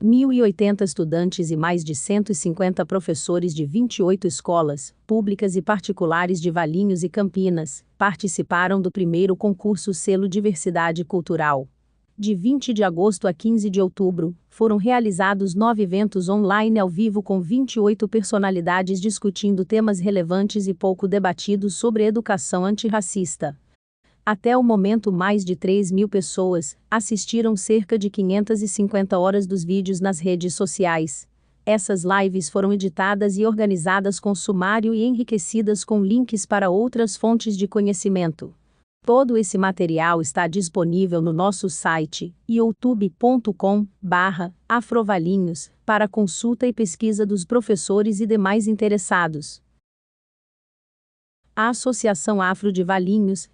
1.080 estudantes e mais de 150 professores de 28 escolas, públicas e particulares de Valinhos e Campinas, participaram do primeiro concurso Selo Diversidade Cultural. De 20 de agosto a 15 de outubro, foram realizados 9 eventos online ao vivo com 28 personalidades discutindo temas relevantes e pouco debatidos sobre educação antirracista. Até o momento, mais de 3.000 pessoas assistiram cerca de 550 horas dos vídeos nas redes sociais. Essas lives foram editadas e organizadas com sumário e enriquecidas com links para outras fontes de conhecimento. Todo esse material está disponível no nosso site, youtube.com/afrovalinhos, para consulta e pesquisa dos professores e demais interessados. A Associação Afro de Valinhos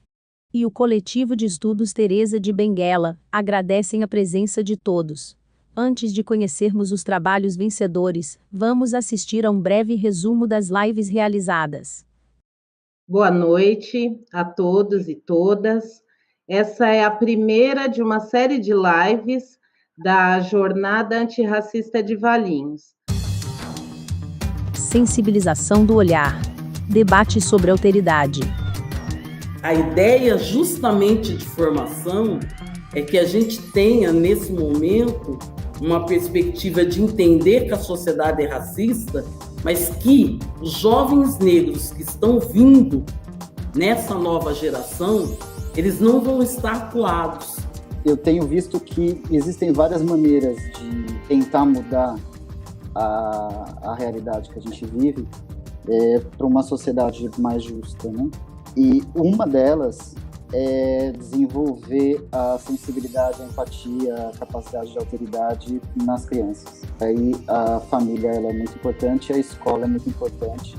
e o Coletivo de Estudos Teresa de Benguela agradecem a presença de todos. Antes de conhecermos os trabalhos vencedores, vamos assistir a um breve resumo das lives realizadas. Boa noite a todos e todas. Essa é a primeira de uma série de lives da Jornada Antirracista de Valinhos. Sensibilização do olhar. Debate sobre alteridade. A ideia justamente de formação é que a gente tenha, nesse momento, uma perspectiva de entender que a sociedade é racista, mas que os jovens negros que estão vindo nessa nova geração, eles não vão estar acuados. Eu tenho visto que existem várias maneiras de tentar mudar a realidade que a gente vive para uma sociedade mais justa, né? E uma delas é desenvolver a sensibilidade, a empatia, a capacidade de alteridade nas crianças. Aí a família ela é muito importante, a escola é muito importante.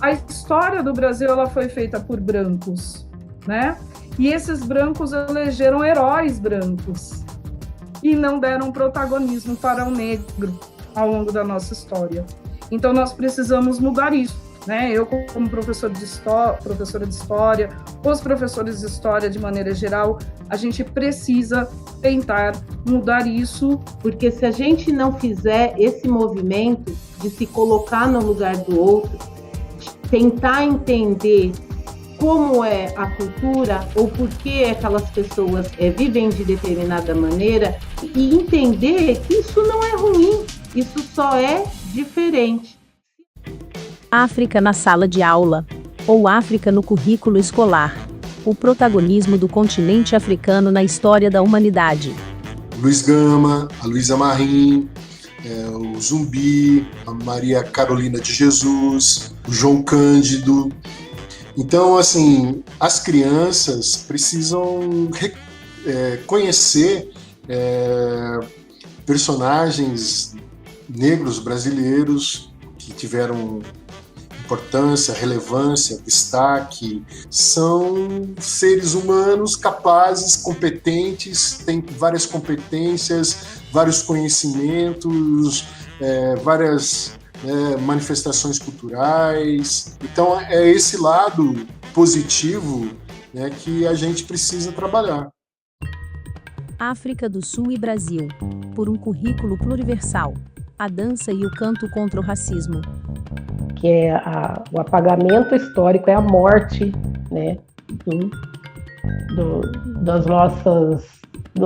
A história do Brasil ela foi feita por brancos, né? E esses brancos elegeram heróis brancos e não deram protagonismo para o negro ao longo da nossa história. Então nós precisamos mudar isso. Eu, como professora de história, os professores de história de maneira geral, a gente precisa tentar mudar isso. Porque se a gente não fizer esse movimento de se colocar no lugar do outro, tentar entender como é a cultura ou por que aquelas pessoas vivem de determinada maneira e entender que isso não é ruim, isso só é diferente. África na sala de aula, ou África no currículo escolar. O protagonismo do continente africano na história da humanidade. Luiz Gama, a Luísa Marim, o Zumbi, a Maria Carolina de Jesus, o João Cândido. Então, assim, as crianças precisam conhecer personagens negros brasileiros que tiveram importância, relevância, destaque, são seres humanos capazes, competentes, têm várias competências, vários conhecimentos, várias manifestações culturais. Então é esse lado positivo, que a gente precisa trabalhar. África do Sul e Brasil, por um currículo pluriversal. A dança e o canto contra o racismo. Que é o apagamento histórico, é a morte, dos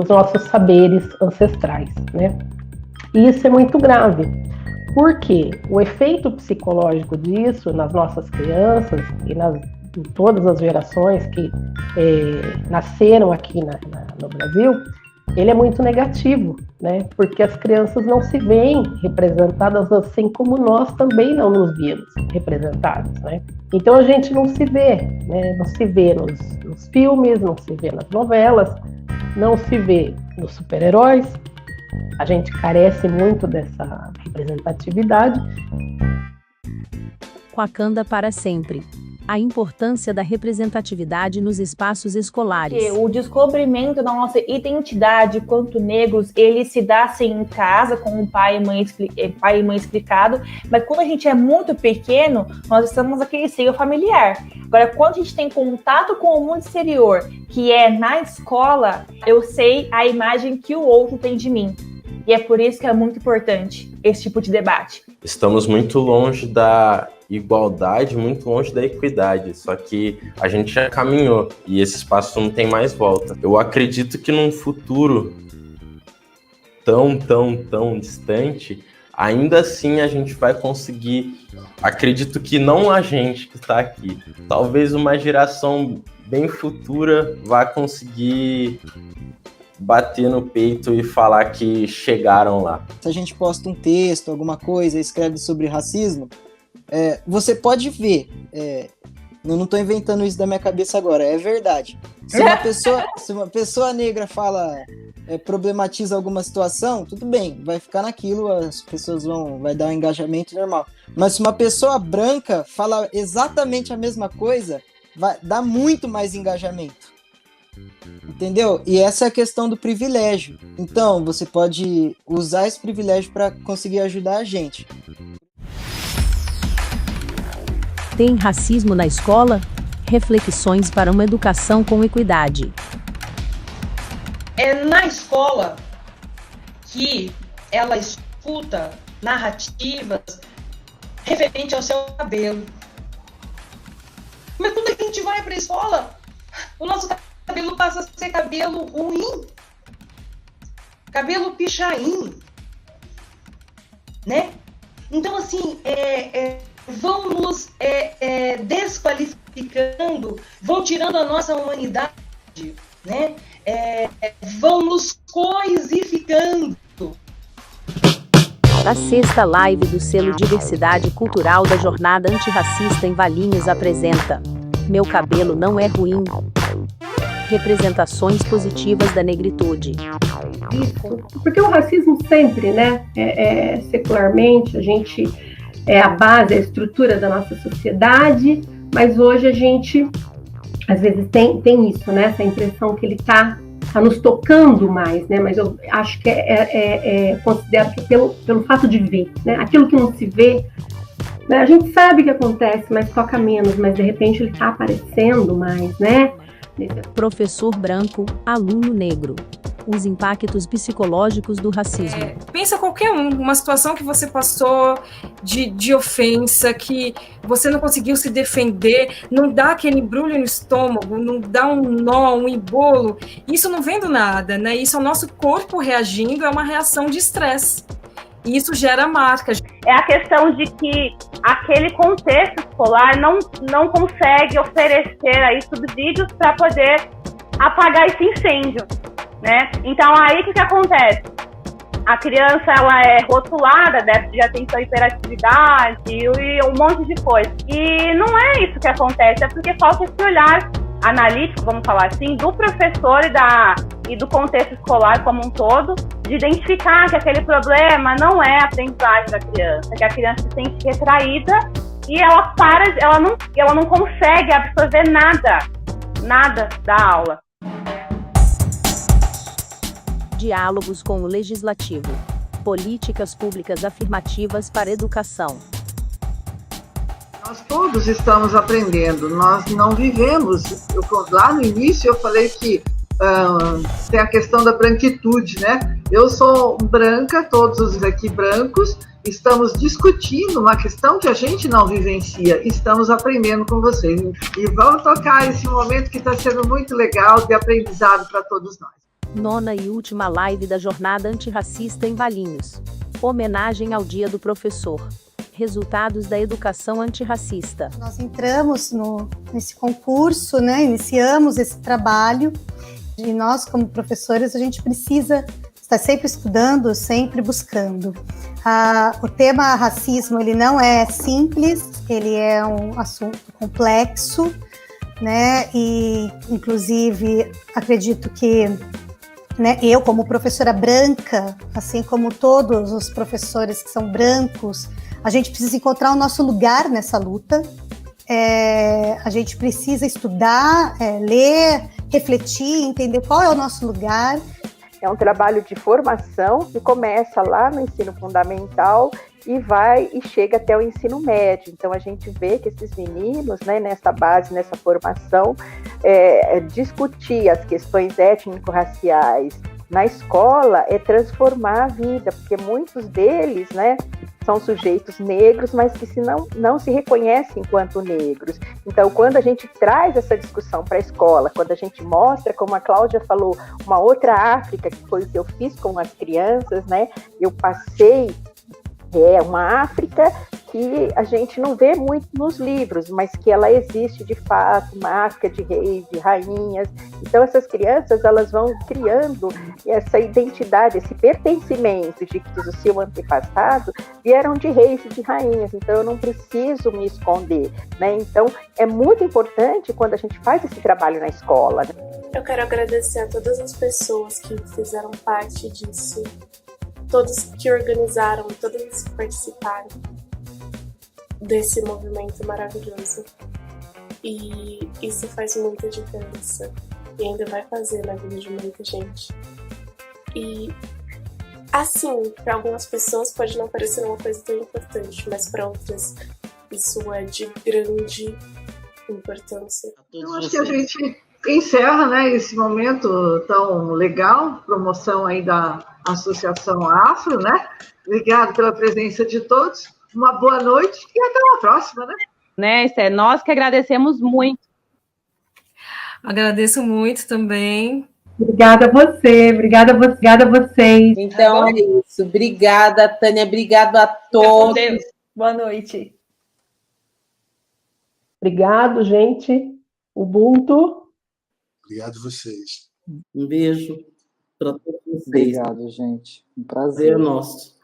nossos saberes ancestrais, E isso é muito grave, porque o efeito psicológico disso nas nossas crianças e em todas as gerações que nasceram aqui no Brasil, ele é muito negativo, porque as crianças não se veem representadas assim como nós também não nos vimos representados, Então a gente não se vê, não se vê nos filmes, não se vê nas novelas, não se vê nos super-heróis. A gente carece muito dessa representatividade. Wakanda para sempre. A importância da representatividade nos espaços escolares. O descobrimento da nossa identidade quanto negros, ele se dá assim em casa, com o pai e mãe explicado, mas quando a gente é muito pequeno, nós estamos naquele seio familiar. Agora, quando a gente tem contato com o mundo exterior, que é na escola, eu sei a imagem que o outro tem de mim. E é por isso que é muito importante esse tipo de debate. Estamos muito longe da igualdade, muito longe da equidade, só que a gente já caminhou e esse espaço não tem mais volta. Eu acredito que num futuro tão distante, ainda assim a gente vai conseguir, acredito que não a gente que está aqui, talvez uma geração bem futura vá conseguir bater no peito e falar que chegaram lá. Se a gente posta um texto, alguma coisa, escreve sobre racismo, você pode ver, eu não estou inventando isso da minha cabeça agora, é verdade. Se uma pessoa negra fala, problematiza alguma situação, tudo bem, vai ficar naquilo, as pessoas vai dar um engajamento normal. Mas se uma pessoa branca fala exatamente a mesma coisa, vai dar muito mais engajamento. Entendeu? E essa é a questão do privilégio. Então, você pode usar esse privilégio para conseguir ajudar a gente. Tem racismo na escola? Reflexões para uma educação com equidade. É na escola que ela escuta narrativas referente ao seu cabelo. Mas quando a gente vai para a escola, o nosso cabelo passa a ser cabelo ruim, cabelo pichain, né? Então, assim, vão nos desqualificando, vão tirando a nossa humanidade, né? Vão nos coisificando. A sexta live do selo Diversidade Cultural da Jornada Antirracista em Valinhos apresenta Meu Cabelo Não É Ruim. Representações positivas da negritude. Isso, porque o racismo sempre, né, secularmente, a gente é a base, a estrutura da nossa sociedade, mas hoje a gente, às vezes, tem isso, né, essa impressão que ele está nos tocando mais, né, mas eu acho que considero que pelo fato de ver, né, aquilo que não se vê, né, a gente sabe que acontece, mas toca menos, mas de repente ele está aparecendo mais, né. Professor branco, aluno negro. Os impactos psicológicos do racismo. Pensa qualquer uma situação que você passou de ofensa, que você não conseguiu se defender, não dá aquele embrulho no estômago, não dá um nó, um embolo. Isso não vem do nada, né? Isso é o nosso corpo reagindo, é uma reação de estresse. E isso gera marcas. É a questão de que aquele contexto escolar não consegue oferecer aí subsídios para poder apagar esse incêndio, né? Então, aí o que acontece? A criança, ela é rotulada, déficit de atenção e hiperatividade e um monte de coisa. E não é isso que acontece, é porque falta esse olhar analítico, vamos falar assim, do professor e do contexto escolar como um todo, de identificar que aquele problema não é a aprendizagem da criança, que a criança se sente retraída e ela não consegue absorver nada da aula. Diálogos com o Legislativo. Políticas públicas afirmativas para a educação. Nós todos estamos aprendendo, nós não vivemos. Lá no início eu falei que tem a questão da branquitude, né? Eu sou branca, todos os aqui brancos, estamos discutindo uma questão que a gente não vivencia, estamos aprendendo com vocês. E vamos tocar esse momento que está sendo muito legal de aprendizado para todos nós. Nona e última live da Jornada Antirracista em Valinhos. Homenagem ao Dia do Professor. Resultados da educação antirracista. Nós entramos nesse concurso, né? Iniciamos esse trabalho e nós, como professores, a gente precisa estar sempre estudando, sempre buscando. O tema racismo, ele não é simples, ele é um assunto complexo, né? E, inclusive, acredito que eu, como professora branca, assim como todos os professores que são brancos, a gente precisa encontrar o nosso lugar nessa luta. A gente precisa estudar, ler, refletir, entender qual é o nosso lugar. É um trabalho de formação que começa lá no ensino fundamental e vai e chega até o ensino médio. Então a gente vê que esses meninos, né, nessa base, nessa formação, discutir as questões étnico-raciais, na escola é transformar a vida, porque muitos deles, né, são sujeitos negros, mas que não se reconhecem enquanto negros. Então, quando a gente traz essa discussão para a escola, quando a gente mostra, como a Cláudia falou, uma outra África, que foi o que eu fiz com as crianças, né, eu passei uma África que a gente não vê muito nos livros, mas que ela existe de fato, uma África de reis, de rainhas. Então essas crianças, elas vão criando essa identidade, esse pertencimento de que o seu antepassado vieram de reis e de rainhas, então eu não preciso me esconder, né? Então é muito importante quando a gente faz esse trabalho na escola. Eu quero agradecer a todas as pessoas que fizeram parte disso, todos que organizaram, todos que participaram desse movimento maravilhoso. E isso faz muita diferença. E ainda vai fazer na vida de muita gente. E, assim, para algumas pessoas pode não parecer uma coisa tão importante, mas para outras isso é de grande importância. Eu acho que a gente encerra, né, esse momento tão legal, promoção aí da Associação Afro, né? Obrigado pela presença de todos. Uma boa noite e até uma próxima, né? Esther, nós que agradecemos muito. Agradeço muito também. Obrigada a você, obrigada a vocês. Então é isso. Obrigada, Tânia. Obrigado a todos. Boa noite. Obrigado, gente. Ubuntu. Obrigado a vocês. Um beijo para todos vocês. Obrigado, gente. Um prazer. Prazer nosso.